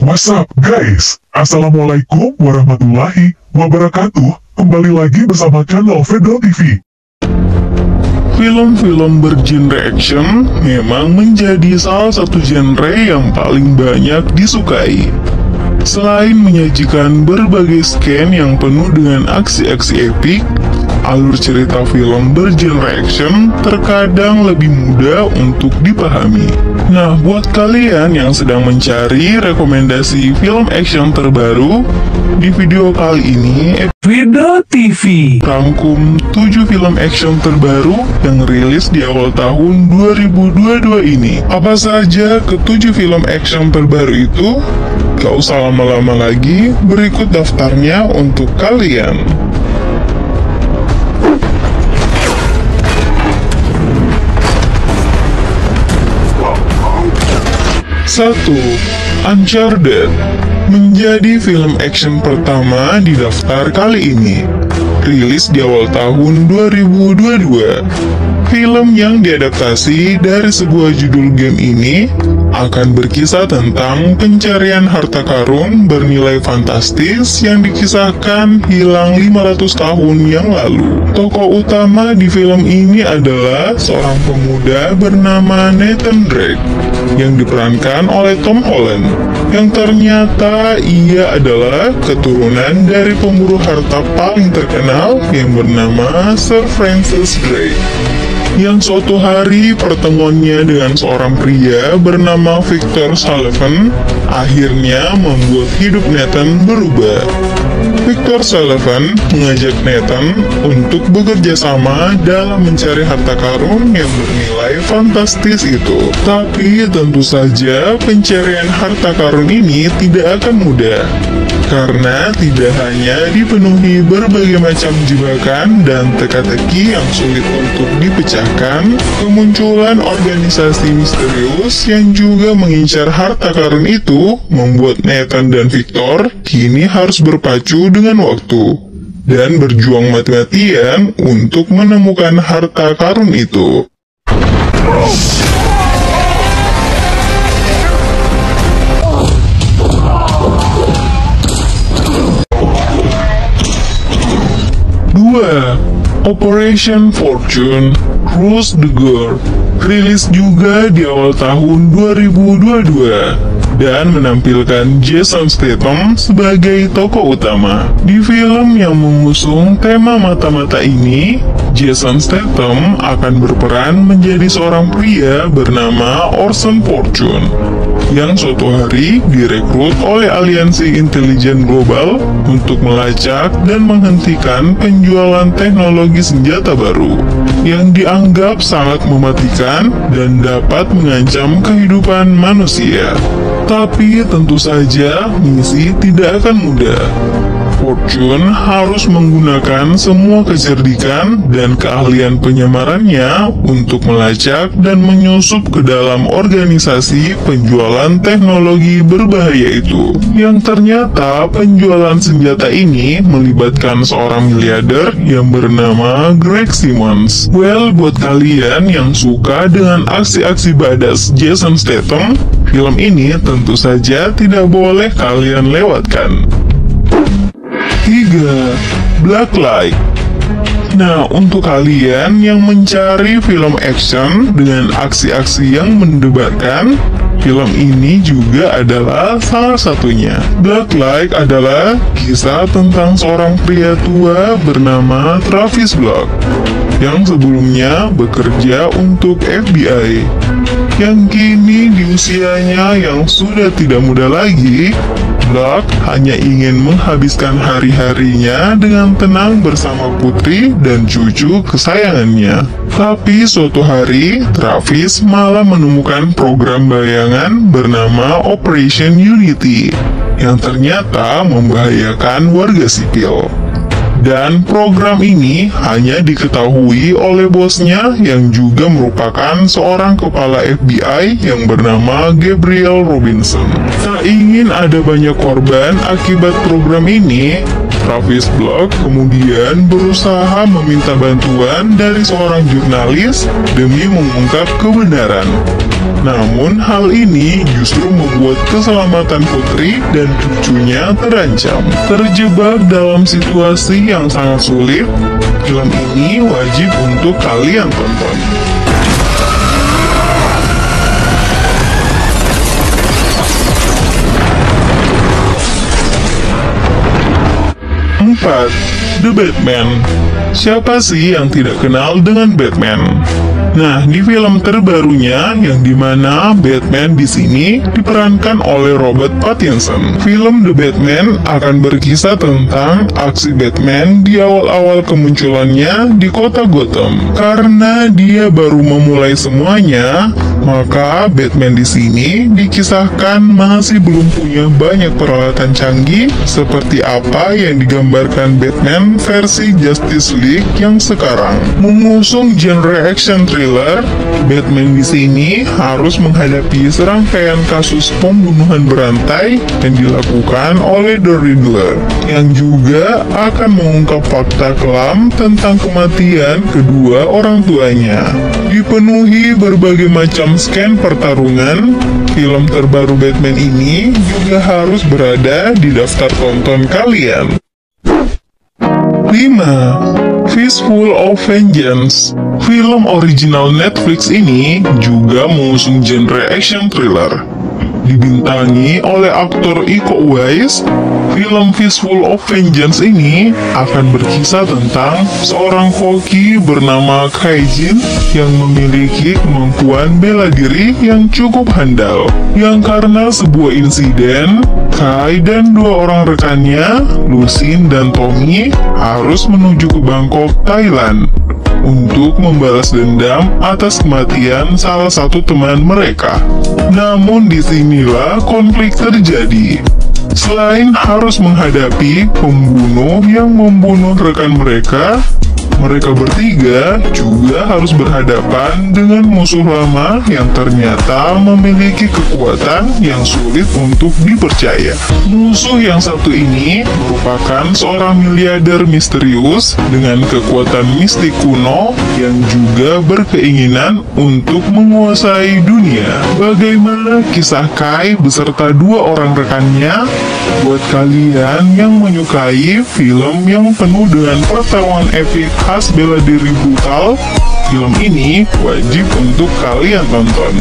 What's up guys? Assalamualaikum warahmatullahi wabarakatuh. Kembali lagi bersama channel Fedro TV. Film-film bergenre action memang menjadi salah satu genre yang paling banyak disukai. Selain menyajikan berbagai scan yang penuh dengan aksi-aksi epik, alur cerita film bergenre action terkadang lebih mudah untuk dipahami. Nah, buat kalian yang sedang mencari rekomendasi film action terbaru, di video kali ini Fedro TV rangkum 7 film action terbaru yang rilis di awal tahun 2022 ini. Apa saja ke-7 film action terbaru itu? Gak usah lama-lama lagi, berikut daftarnya untuk kalian. 1. Uncharted menjadi film action pertama di daftar kali ini. Rilis di awal tahun 2022. Film yang diadaptasi dari sebuah judul game ini akan berkisah tentang pencarian harta karun bernilai fantastis yang dikisahkan hilang 500 tahun yang lalu. Tokoh utama di film ini adalah seorang pemuda bernama Nathan Drake yang diperankan oleh Tom Holland, yang ternyata ia adalah keturunan dari pemburu harta paling terkenal yang bernama Sir Francis Drake. Yang suatu hari pertemuannya dengan seorang pria bernama Victor Sullivan akhirnya membuat hidup Nathan berubah. Victor Sullivan mengajak Nathan untuk bekerja sama dalam mencari harta karun yang bernilai fantastis itu. Tapi tentu saja pencarian harta karun ini tidak akan mudah, karena tidak hanya dipenuhi berbagai macam jebakan dan teka-teki yang sulit untuk dipecahkan, kemunculan organisasi misterius yang juga mengincar harta karun itu membuat Nathan dan Victor kini harus berpacu dengan waktu dan berjuang mati-matian untuk menemukan harta karun itu. 2. Operation Fortune Cruise the Gore rilis juga di awal tahun 2022 dan menampilkan Jason Statham sebagai tokoh utama. Di film yang mengusung tema mata-mata ini, Jason Statham akan berperan menjadi seorang pria bernama Orson Fortune yang suatu hari direkrut oleh aliansi intelijen global untuk melacak dan menghentikan penjualan teknologi senjata baru yang dianggap sangat mematikan dan dapat mengancam kehidupan manusia. Tapi tentu saja misi tidak akan mudah. Fortune harus menggunakan semua kecerdikan dan keahlian penyamarannya untuk melacak dan menyusup ke dalam organisasi penjualan teknologi berbahaya itu. Yang ternyata penjualan senjata ini melibatkan seorang miliarder yang bernama Greg Simmons. Well, buat kalian yang suka dengan aksi-aksi badass Jason Statham, film ini tentu saja tidak boleh kalian lewatkan. 3. Blacklight. Nah, untuk kalian yang mencari film action dengan aksi-aksi yang mendebarkan, film ini juga adalah salah satunya. Blacklight adalah kisah tentang seorang pria tua bernama Travis Block yang sebelumnya bekerja untuk FBI, yang kini di usianya yang sudah tidak muda lagi, Block hanya ingin menghabiskan hari-harinya dengan tenang bersama putri dan cucu kesayangannya. Tapi suatu hari, Travis malah menemukan program bayangan bernama Operation Unity yang ternyata membahayakan warga sipil. Dan program ini hanya diketahui oleh bosnya yang juga merupakan seorang kepala FBI yang bernama Gabriel Robinson. Tak ingin ada banyak korban akibat program ini, Travis Block kemudian berusaha meminta bantuan dari seorang jurnalis demi mengungkap kebenaran. Namun hal ini justru membuat keselamatan putri dan cucunya terancam. Terjebak dalam situasi yang sangat sulit, film ini wajib untuk kalian tonton. 4. The Batman. Siapa sih yang tidak kenal dengan Batman? Nah, di film terbarunya yang dimana Batman di sini diperankan oleh Robert Pattinson. Film The Batman akan berkisah tentang aksi Batman di awal-awal kemunculannya di kota Gotham. Karena dia baru memulai semuanya, maka Batman di sini dikisahkan masih belum punya banyak peralatan canggih seperti apa yang digambarkan Batman versi Justice League yang sekarang. Mengusung genre action thriller, Batman di sini harus menghadapi serangkaian kasus pembunuhan berantai yang dilakukan oleh The Riddler, yang juga akan mengungkap fakta kelam tentang kematian kedua orang tuanya. Dipenuhi berbagai macam scan pertarungan, film terbaru Batman ini juga harus berada di daftar tonton kalian. 5. Fistful of Vengeance. Film original Netflix ini juga mengusung genre action thriller. Dibintangi oleh aktor Iko Uwais, film Fistful of Vengeance ini akan berkisah tentang seorang koki bernama Kaijin yang memiliki kemampuan bela diri yang cukup handal. Yang karena sebuah insiden, Kai dan dua orang rekannya, Lusin dan Tommy, harus menuju ke Bangkok, Thailand untuk membalas dendam atas kematian salah satu teman mereka. Namun disinilah konflik terjadi. Selain harus menghadapi pembunuh yang membunuh rekan mereka, mereka bertiga juga harus berhadapan dengan musuh lama yang ternyata memiliki kekuatan yang sulit untuk dipercaya. Musuh yang satu ini merupakan seorang miliarder misterius dengan kekuatan mistik kuno yang juga berkeinginan untuk menguasai dunia. Bagaimana kisah Kai beserta dua orang rekannya? Buat kalian yang menyukai film yang penuh dengan pertarungan epik khas bela diri brutal, film ini wajib untuk kalian tonton.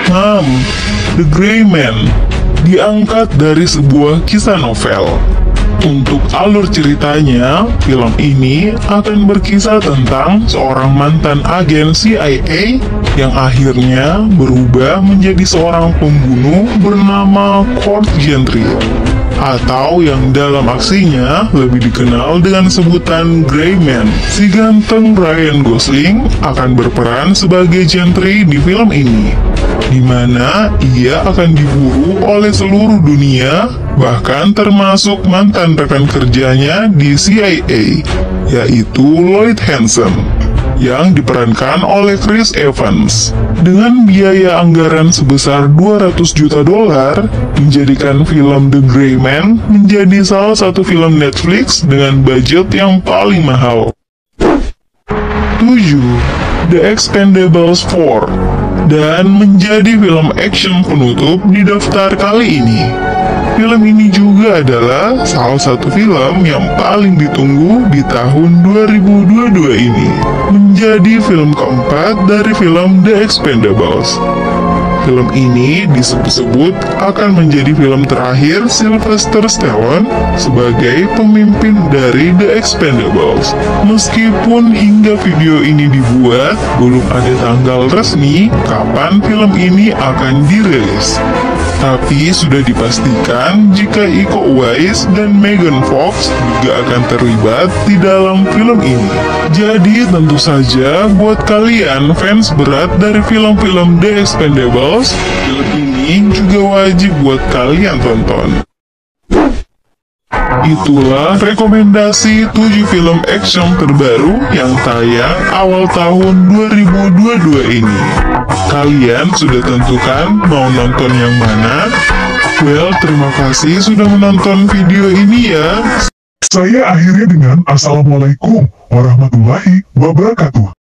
6. The Gray Man. Diangkat dari sebuah kisah novel. Untuk alur ceritanya, film ini akan berkisah tentang seorang mantan agen CIA yang akhirnya berubah menjadi seorang pembunuh bernama Court Gentry, atau yang dalam aksinya lebih dikenal dengan sebutan Gray Man. Si ganteng Ryan Gosling akan berperan sebagai Gentry di film ini, di mana ia akan diburu oleh seluruh dunia, bahkan termasuk mantan rekan kerjanya di CIA, yaitu Lloyd Hansen, yang diperankan oleh Chris Evans. Dengan biaya anggaran sebesar $200 juta, menjadikan film The Gray Man menjadi salah satu film Netflix dengan budget yang paling mahal. 7. The Expendables 4. Dan menjadi film action penutup di daftar kali ini. Film ini juga adalah salah satu film yang paling ditunggu di tahun 2022 ini. Menjadi film keempat dari film The Expendables. Film ini disebut-sebut akan menjadi film terakhir Sylvester Stallone sebagai pemimpin dari The Expendables. Meskipun hingga video ini dibuat, belum ada tanggal resmi kapan film ini akan dirilis. Tapi sudah dipastikan jika Iko Uwais dan Megan Fox juga akan terlibat di dalam film ini. Jadi tentu saja buat kalian fans berat dari film-film The Expendables, film ini juga wajib buat kalian tonton. Itulah rekomendasi 7 film action terbaru yang tayang awal tahun 2022 ini. Kalian sudah tentukan mau nonton yang mana? Well, terima kasih sudah menonton video ini ya. Saya akhiri dengan Assalamualaikum warahmatullahi wabarakatuh.